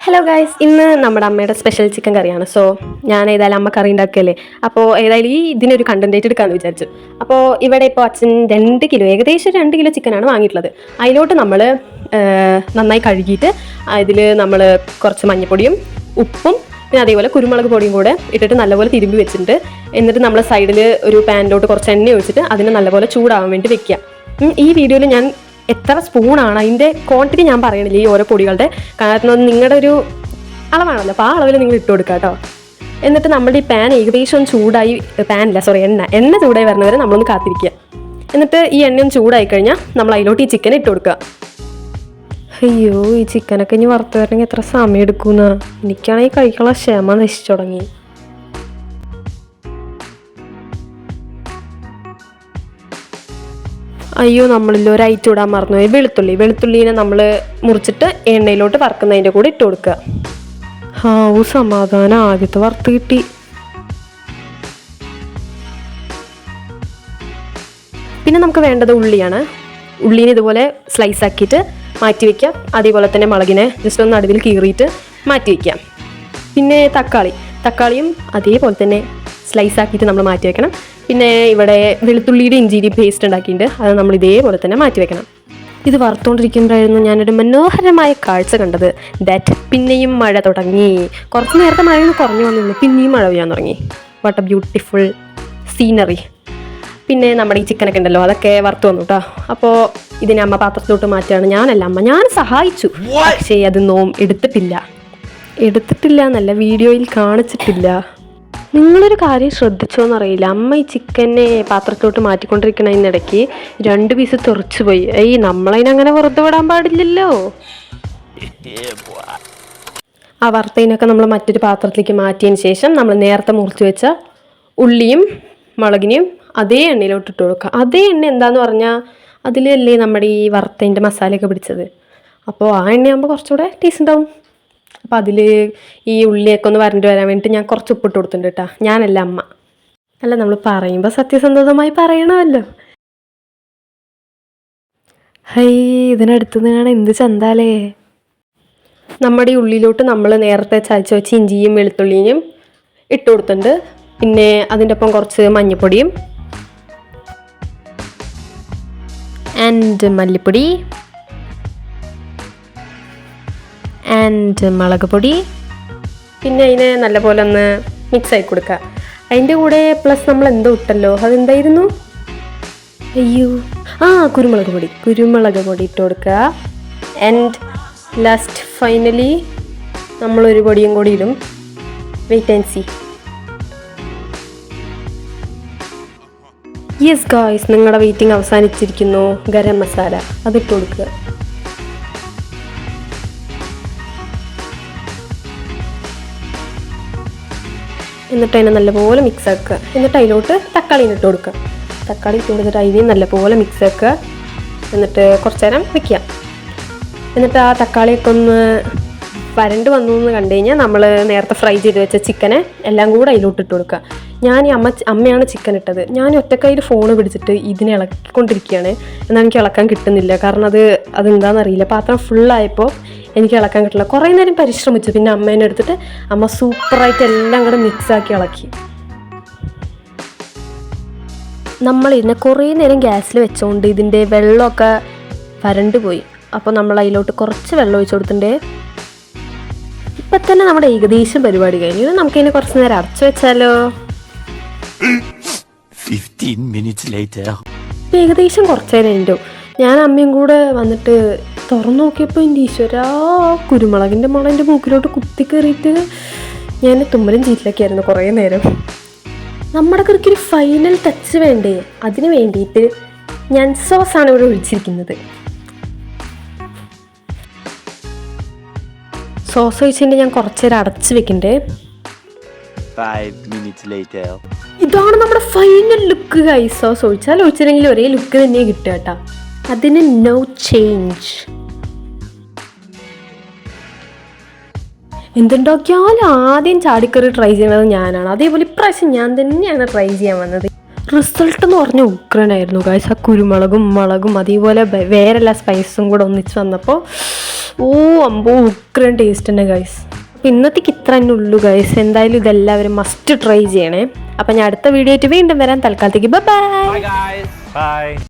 Hello guys, ഇന്ന് നമ്മുടെ അമ്മയുടെ സ്പെഷ്യൽ ചിക്കൻ കറിയാണ്. സോ ഞാൻ ഏതായാലും അമ്മ കറി ഉണ്ടാക്കുകയല്ലേ, അപ്പോൾ ഏതായാലും ഇതിനൊരു കണ്ടന്റ് എടുക്കാമെന്ന് വിചാരിച്ചു. അപ്പോൾ ഇവിടെ ഇപ്പോൾ അച്ഛൻ 2 കിലോ, ഏകദേശം 2 കിലോ ചിക്കനാണ് വാങ്ങിയിട്ടുള്ളത്. അതിലോട്ട് നമ്മൾ നന്നായി കഴുകിയിട്ട് അതിൽ നമ്മൾ കുറച്ച് മഞ്ഞൾപ്പൊടിയും ഉപ്പും പിന്നെ അതേപോലെ കുരുമുളക് പൊടിയും കൂടെ ഇട്ടിട്ട് നല്ലപോലെ തിരുമ്പി വെച്ചിട്ടുണ്ട്. എന്നിട്ട് നമ്മൾ സൈഡിൽ ഒരു പാനിലോട്ട് കുറച്ച് എണ്ണ ഒഴിച്ചിട്ട് അതിന് നല്ലപോലെ ചൂടാവാൻ വേണ്ടി വെക്കുക. ഈ വീഡിയോയിൽ ഞാൻ എത്ര സ്പൂണാണ് അതിൻ്റെ ക്വാണ്ടിറ്റി ഞാൻ പറയണില്ല, ഈ ഓരോ പൊടികളുടെ, കാരണം നിങ്ങളുടെ ഒരു അളവാണല്ലോ, അപ്പോൾ ആ അളവിൽ നിങ്ങൾ ഇട്ട് കൊടുക്കുക കേട്ടോ. എന്നിട്ട് നമ്മുടെ ഈ പാൻ ഏകദേശം ചൂടായി, എണ്ണ ചൂടായി വരുന്നവരെ നമ്മളൊന്ന് കാത്തിരിക്കുക. എന്നിട്ട് ഈ എണ്ണയും ചൂടായി കഴിഞ്ഞാൽ നമ്മൾ അതിലോട്ട് ഈ ചിക്കൻ ഇട്ട് കൊടുക്കുക. അയ്യോ, ഈ ചിക്കനൊക്കെ ഇനി വറുത്ത് വരണമെങ്കിൽ എത്ര സമയം എടുക്കുന്ന, എനിക്കാണെങ്കിൽ കഴിക്കാനുള്ള ക്ഷമ നശിച്ചു തുടങ്ങി. അയ്യോ, നമ്മളിൽ ഒരു ഐറ്റം ഇടാൻ മറന്നുപോയി, വെളുത്തുള്ളീനെ നമ്മൾ മുറിച്ചിട്ട് എണ്ണയിലോട്ട് വറുക്കുന്നതിൻ്റെ കൂടെ ഇട്ട് കൊടുക്കുക. സമാധാനം, ആദ്യത്തെ വറുത്ത് കിട്ടി. പിന്നെ നമുക്ക് വേണ്ടത് ഉള്ളിയാണ്. ഉള്ളീനെ ഇതുപോലെ സ്ലൈസ് ആക്കിയിട്ട് മാറ്റി വയ്ക്കാം. അതേപോലെ തന്നെ മുളകിനെ ജസ്റ്റ് ഒന്ന് നടുവിൽ കീറിയിട്ട് മാറ്റി വയ്ക്കാം. പിന്നെ തക്കാളിയും അതേപോലെ തന്നെ സ്ലൈസ് ആക്കിയിട്ട് നമ്മൾ മാറ്റി വെക്കണം. പിന്നെ ഇവിടെ വെളുത്തുള്ളിയുടെ ഇഞ്ചിയുടെ പേസ്റ്റ് ഉണ്ടാക്കിയിട്ടുണ്ട്, അത് നമ്മൾ ഇതേപോലെ തന്നെ മാറ്റി വെക്കണം. ഇത് വറുത്തുകൊണ്ടിരിക്കുമ്പോഴായിരുന്നു ഞാനൊരു മനോഹരമായ കാഴ്ച കണ്ടത്. പിന്നെയും മഴ തുടങ്ങി. കുറച്ച് നേരത്തെ മഴയൊന്ന് കുറഞ്ഞു വന്നിരുന്നു, പിന്നെയും മഴ പെയ്യാൻ തുടങ്ങി. What A beautiful scenery. പിന്നെ നമ്മുടെ ഈ ചിക്കനൊക്കെ ഉണ്ടല്ലോ, അതൊക്കെ വറുത്ത് വന്നു കേട്ടോ. അപ്പോൾ ഇതിനെ അമ്മ പാത്രത്തിലോട്ട് മാറ്റുകയാണ്. ഞാൻ സഹായിച്ചു, പക്ഷേ അത് എടുത്തിട്ടില്ല എന്നല്ല, വീഡിയോയിൽ കാണിച്ചിട്ടില്ല. നിങ്ങളൊരു കാര്യം ശ്രദ്ധിച്ചോന്നറിയില്ല, അമ്മ ഈ ചിക്കനെ പാത്രത്തിലോട്ട് മാറ്റിക്കൊണ്ടിരിക്കണതിനിടയ്ക്ക് 2 പീസ് തെറിച്ചു പോയി. നമ്മളതിനങ്ങനെ വെറുതെ വിടാൻ പാടില്ലല്ലോ. ആ വറുത്തതിനൊക്കെ നമ്മൾ മറ്റൊരു പാത്രത്തിലേക്ക് മാറ്റിയതിന് ശേഷം നമ്മൾ നേരത്തെ മുറിച്ച് വെച്ച ഉള്ളിയും മുളകിനെയും അതേ എണ്ണയിലോട്ട് ഇട്ട് കൊടുക്കുക. അതേ എണ്ണ എന്താന്ന് പറഞ്ഞാൽ അതിലല്ലേ നമ്മുടെ ഈ വറുത്തതിൻ്റെ മസാലയൊക്കെ പിടിച്ചത്. അപ്പോൾ ആ എണ്ണയാകുമ്പോൾ കുറച്ചുകൂടെ ടേസ്റ്റ് ഉണ്ടാവും. അപ്പോൾ അതിൽ ഈ ഉള്ളിയൊക്കെ ഒന്ന് വരണ്ട് വരാൻ വേണ്ടിയിട്ട് ഞാൻ കുറച്ച് ഉപ്പിട്ട് കൊടുത്തിട്ടുണ്ട് കേട്ടോ. ഞാനല്ല, അമ്മ. അല്ല, നമ്മൾ പറയുമ്പോൾ സത്യസന്ധമായി പറയണമല്ലോ. ഇതിനടുത്ത് നിന്നാണ് എന്ത് ചന്താലേ. നമ്മുടെ ഈ ഉള്ളിലോട്ട് നമ്മൾ നേരത്തെ ചതച്ച് വെച്ച് ഇഞ്ചിയും വെളുത്തുള്ളിയും ഇട്ട് കൊടുത്തിട്ടുണ്ട്. പിന്നെ അതിൻ്റെ ഒപ്പം കുറച്ച് മഞ്ഞൾപ്പൊടിയും ആൻഡ് മല്ലിപ്പൊടി ആൻഡ് മുളക് പൊടി. പിന്നെ അതിനെ നല്ലപോലെ ഒന്ന് മിക്സ് ആക്കി കൊടുക്കുക. അതിൻ്റെ കൂടെ പ്ലസ് നമ്മൾ എന്തോ ഇട്ടല്ലോ, അതെന്തായിരുന്നു? കുരുമുളക് പൊടി ഇട്ട് കൊടുക്കുക. ആൻഡ് ലാസ്റ്റ് ഫൈനലി നമ്മളൊരു പൊടിയും കൂടി ഇടും. Wait and see. Yes guys, നിങ്ങളുടെ വെയിറ്റിംഗ് അവസാനിച്ചിരിക്കുന്നു. ഗരം മസാല അതിട്ട് കൊടുക്കുക. എന്നിട്ട് അതിനെ നല്ലപോലെ മിക്സ് ആക്കുക. എന്നിട്ട് അതിലോട്ട് തക്കാളി ഇട്ട് കൊടുക്കുക. തക്കാളി ഇട്ട് കൊടുത്തിട്ട് അതിനെ നല്ലപോലെ മിക്സ് ആക്കുക. എന്നിട്ട് കുറച്ച് നേരം വെക്കുക. എന്നിട്ട് ആ തക്കാളിയൊക്കെ ഒന്ന് വരണ്ട് വന്നു എന്ന് കണ്ടു കഴിഞ്ഞാൽ നമ്മൾ നേരത്തെ ഫ്രൈ ചെയ്ത് വെച്ച ചിക്കനെ എല്ലാം കൂടെ അതിലോട്ട് ഇട്ട് കൊടുക്കുക. അമ്മയാണ് ചിക്കൻ ഇട്ടത്. ഞാൻ ഒറ്റക്കൈയിൽ ഫോൺ പിടിച്ചിട്ട് ഇതിനെ ഇളക്കിക്കൊണ്ടിരിക്കുകയാണ്. എന്നാൽ എനിക്ക് ഇളക്കാൻ കിട്ടുന്നില്ല, കാരണം അതെന്താണെന്നറിയില്ല. പാത്രം ഫുള്ളായപ്പോൾ എനിക്ക് ഇളക്കാൻ കിട്ടില്ല. കുറേ നേരം പരിശ്രമിച്ചു. പിന്നെ അമ്മേനെ എടുത്തിട്ട് അമ്മ സൂപ്പറായിട്ട് എല്ലാം കൂടെ മിക്സാക്കി ഇളക്കി. നമ്മൾ ഇതിനെ കുറേ നേരം ഗ്യാസിൽ വെച്ചുകൊണ്ട് ഇതിൻ്റെ വെള്ളമൊക്കെ വരണ്ട് പോയി. അപ്പോൾ നമ്മൾ അതിലോട്ട് കുറച്ച് വെള്ളം ഒഴിച്ചു കൊടുത്തിട്ടുണ്ട്. ഇപ്പം തന്നെ നമ്മുടെ ഏകദേശം പരിപാടി കഴിഞ്ഞു. നമുക്കിതിനെ കുറച്ച് നേരം അടച്ചു വെച്ചാലോ. 15 minutes later. ഏകദേശം കുറച്ച് നേരം കഴിഞ്ഞു. ഞാൻ അമ്മയും കൂടെ വന്നിട്ട് തുറന്നു നോക്കിയപ്പോൾ എൻ്റെ ഈശ്വരാ, കുരുമുളകിൻ്റെ മുളകിൻ്റെ മൂക്കിലോട്ട് കുത്തി കയറിയിട്ട് ഞാൻ തുമ്മലും ചീറ്റിലൊക്കെയായിരുന്നു കുറേ നേരം. നമ്മുടെ കറിക്ക് ഒരു ഫൈനൽ ടച്ച് വേണ്ടേ, അതിന് വേണ്ടിയിട്ട് ഞാൻ സോസാണ് ഇവിടെ ഒഴിച്ചിരിക്കുന്നത്. സോസ് ഒഴിച്ചതിൻ്റെ ഞാൻ കുറച്ച് നേരം അടച്ച് വെക്കണ്ടേ. 5 minutes later. ഇതാണ് നമ്മുടെ ഫൈനൽ ലുക്ക് ഗൈസ്. സോസ് ഒഴിച്ചില്ലെങ്കിൽ ഒരേ ലുക്ക് തന്നെ കിട്ടുക കേട്ടോ. അതിന് നോ ചേഞ്ച്. എന്തുണ്ടാക്കിയാലും ആദ്യം ചാടിക്കറി ട്രൈ ചെയ്യുന്നത് ഞാനാണ്. അതേപോലെ ഇപ്രാവശ്യം ഞാൻ തന്നെയാണ് ട്രൈ ചെയ്യാൻ വന്നത്. റിസൾട്ട് എന്ന് പറഞ്ഞാൽ ഉഗ്രനായിരുന്നു ഗൈസ്. ആ കുരുമുളകും മുളകും അതേപോലെ വേറെ എല്ലാ സ്പൈസും കൂടെ ഒന്നിച്ച് വന്നപ്പോൾ ഓ അമ്പോ ഉഗ്രൻ ടേസ്റ്റ് തന്നെ ഗൈസ്. അപ്പോൾ ഇന്നത്തേക്ക് ഇത്ര തന്നെ ഉള്ളൂ ഗൈസ്. എന്തായാലും ഇതെല്ലാവരും മസ്റ്റ് ട്രൈ ചെയ്യണേ. അപ്പം ഞാൻ അടുത്ത വീഡിയോ ആയിട്ട് വീണ്ടും വരാൻ. തൽക്കാലത്തേക്ക് ബൈ. Bye guys. Bye.